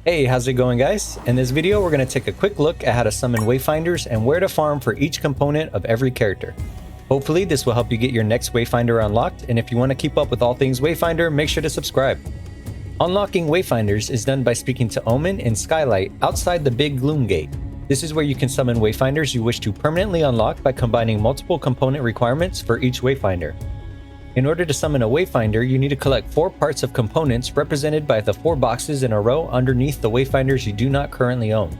Hey, how's it going, guys? In this video, we're going to take a quick look at how to summon Wayfinders and where to farm for each component of every character. Hopefully, this will help you get your next Wayfinder unlocked, and if you want to keep up with all things Wayfinder, make sure to subscribe. Unlocking Wayfinders is done by speaking to Omen and Skylight outside the Big Gloom Gate. This is where you can summon Wayfinders you wish to permanently unlock by combining multiple component requirements for each Wayfinder. In order to summon a Wayfinder, you need to collect 4 parts of components represented by the 4 boxes in a row underneath the Wayfinders you do not currently own.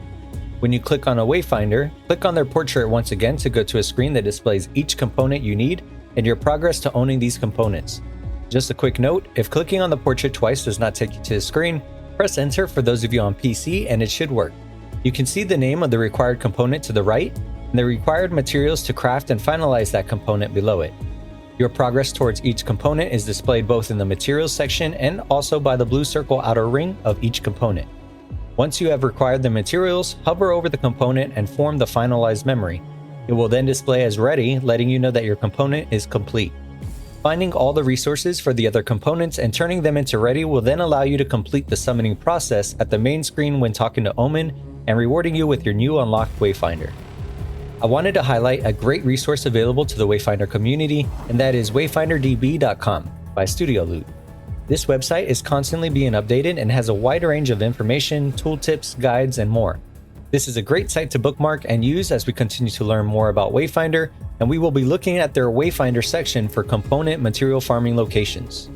When you click on a Wayfinder, click on their portrait once again to go to a screen that displays each component you need and your progress to owning these components. Just a quick note, if clicking on the portrait twice does not take you to the screen, press enter for those of you on PC and it should work. You can see the name of the required component to the right and the required materials to craft and finalize that component below it. Your progress towards each component is displayed both in the materials section and also by the blue circle outer ring of each component. Once you have required the materials, hover over the component and form the finalized memory. It will then display as ready, letting you know that your component is complete. Finding all the resources for the other components and turning them into ready will then allow you to complete the summoning process at the main screen when talking to Omen and rewarding you with your new unlocked Wayfinder. I wanted to highlight a great resource available to the Wayfinder community, and that is wayfinderdb.com by Studio Loot. This website is constantly being updated and has a wide range of information, tooltips, guides, and more. This is a great site to bookmark and use as we continue to learn more about Wayfinder, and we will be looking at their Wayfinder section for component material farming locations.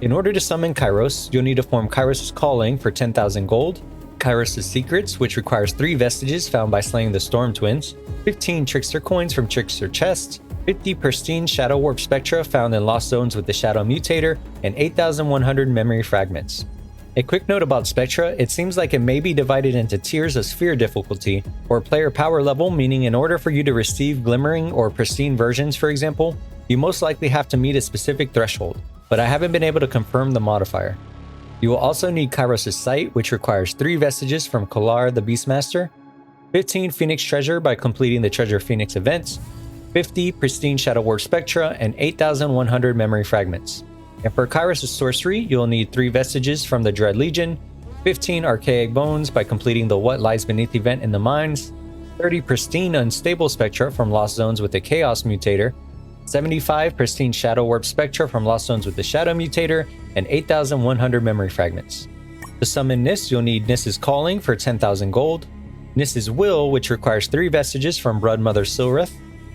In order to summon Kyros, you'll need to form Kyros' Calling for 10,000 gold, Kyros' Secrets, which requires 3 vestiges found by slaying the Storm Twins, 15 Trickster coins from Trickster chests, 50 pristine Shadow Warp Spectra found in Lost Zones with the Shadow Mutator, and 8,100 memory fragments. A quick note about Spectra, it seems like it may be divided into tiers of sphere difficulty, or player power level, meaning in order for you to receive glimmering or pristine versions, for example, you most likely have to meet a specific threshold, but I haven't been able to confirm the modifier. You will also need Kyros' Sight, which requires 3 vestiges from Kolar the Beastmaster, 15 Phoenix Treasure by completing the Treasure Phoenix events, 50 Pristine Shadow Warp Spectra, and 8,100 memory fragments. And for Kyros' Sorcery, you'll need 3 vestiges from the Dread Legion, 15 Archaic Bones by completing the What Lies Beneath event in the Mines, 30 Pristine Unstable Spectra from Lost Zones with the Chaos Mutator, 75 Pristine Shadow Warp Spectra from Lost Zones with the Shadow Mutator, and 8,100 memory fragments. To summon Niss, you'll need Niss' Calling for 10,000 gold, Niss' Will, which requires 3 vestiges from Broodmother Silrith,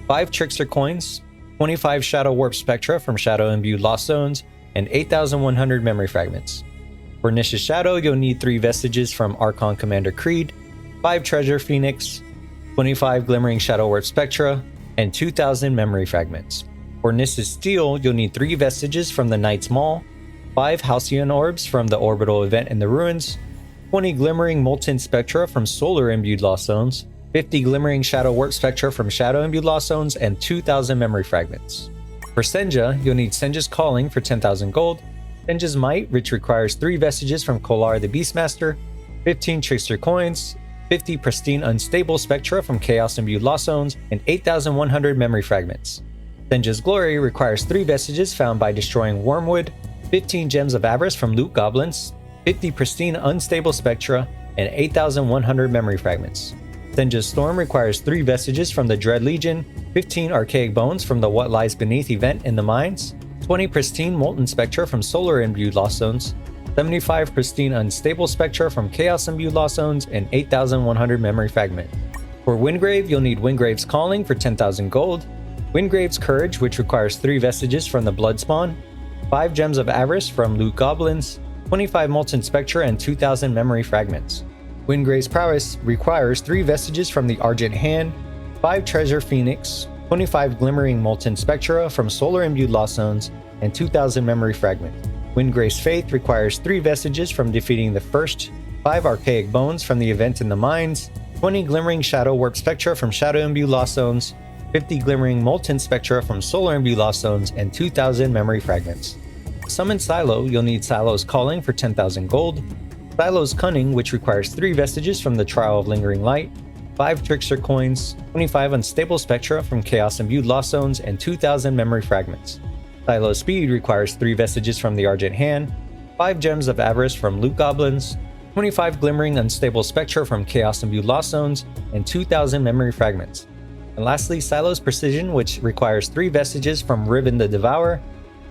5 Trickster coins, 25 Shadow Warp Spectra from Shadow Imbued Lost Zones, and 8,100 memory fragments. For Niss' Shadow, you'll need 3 vestiges from Archon Commander Creed, 5 Treasure Phoenix, 25 Glimmering Shadow Warp Spectra, and 2,000 memory fragments. For Niss' Steel, you'll need 3 vestiges from the Knight's Maul, 5 Halcyon Orbs from the Orbital event in the Ruins, 20 Glimmering Molten Spectra from Solar Imbued Lost Zones, 50 Glimmering Shadow Warp Spectra from Shadow Imbued Lost Zones, and 2,000 memory fragments. For Senja, you'll need Senja's Calling for 10,000 gold, Senja's Might, which requires 3 vestiges from Kolar the Beastmaster, 15 Trickster coins, 50 Pristine Unstable Spectra from Chaos Imbued Lost Zones, and 8,100 memory fragments. Senja's Glory requires 3 vestiges found by destroying Wormwood, 15 Gems of Avarice from Loot Goblins, 50 Pristine Unstable Spectra, and 8,100 memory fragments. Senja's Storm requires 3 vestiges from the Dread Legion, 15 Archaic Bones from the What Lies Beneath event in the Mines, 20 Pristine Molten Spectra from Solar Imbued Lost Zones, 75 Pristine Unstable Spectra from Chaos Imbued Lost Zones, and 8,100 memory fragment. For Wingrave, you'll need Wingrave's Calling for 10,000 gold, Wingrave's Courage, which requires 3 vestiges from the Bloodspawn, 5 Gems of Avarice from Loot Goblins, 25 Molten Spectra, and 2,000 memory fragments. Wingrave's Prowess requires 3 vestiges from the Argent Hand, 5 Treasure Phoenix, 25 Glimmering Molten Spectra from Solar Imbued Lost Zones, and 2,000 memory fragments. Wingrave's Faith requires 3 vestiges from defeating the first, 5 Archaic Bones from the event in the Mines, 20 Glimmering Shadow Warp Spectra from Shadow Imbued Lost Zones, 50 Glimmering Molten Spectra from Solar Imbued Lost Zones, and 2,000 memory fragments. To summon Silo, you'll need Silo's Calling for 10,000 gold, Silo's Cunning, which requires 3 vestiges from the Trial of Lingering Light, 5 Trickster coins, 25 Unstable Spectra from Chaos Imbued Lost Zones, and 2,000 memory fragments. Silo's Speed requires 3 vestiges from the Argent Hand, 5 Gems of Avarice from Loot Goblins, 25 glimmering unstable spectra from chaos imbued lost zones, and 2000 memory fragments. And lastly, Silo's Precision, which requires 3 vestiges from Riven the Devourer,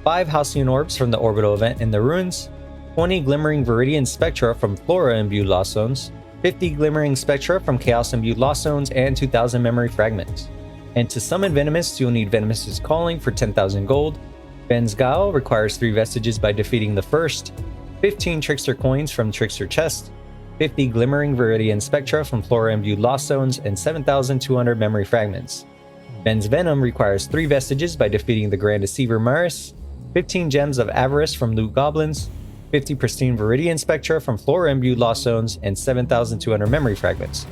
5 Halcyon Orbs from the orbital event in the ruins, 20 glimmering Viridian spectra from Flora imbued lost zones, 50 glimmering spectra from chaos imbued lost zones, and 2000 memory fragments. And to summon Venomous, you'll need Venomous' Calling for 10,000 gold. Ben's Guile requires 3 vestiges by defeating the first, 15 Trickster coins from Trickster Chest, 50 glimmering Viridian spectra from Flora imbued lost zones, and 7,200 memory fragments. Ben's Venom requires 3 vestiges by defeating the Grand Deceiver Maris, 15 gems of Avarice from Loot Goblins, 50 pristine Viridian spectra from Flora imbued lost zones, and 7,200 memory fragments.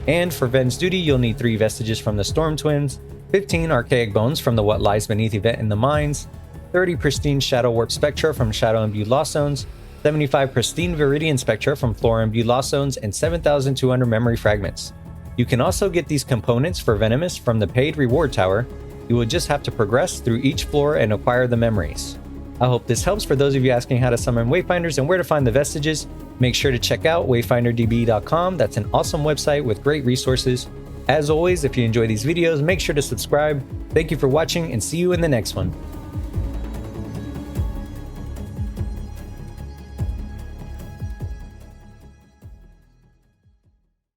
And for Ven's Duty, you'll need 3 vestiges from the Storm Twins, 15 Archaic Bones from the What Lies Beneath event in the Mines, 30 pristine Shadow Warp spectra from Shadow imbued lost zones, 75 pristine Viridian spectra from Flora imbued lost zones, and 7,200 memory fragments. You can also get these components for Venomous from the paid reward tower. You will just have to progress through each floor and acquire the memories. I hope this helps for those of you asking how to summon Wayfinders and where to find the vestiges. Make sure to check out wayfinderdb.com. That's an awesome website with great resources. As always, if you enjoy these videos, make sure to subscribe. Thank you for watching and see you in the next one.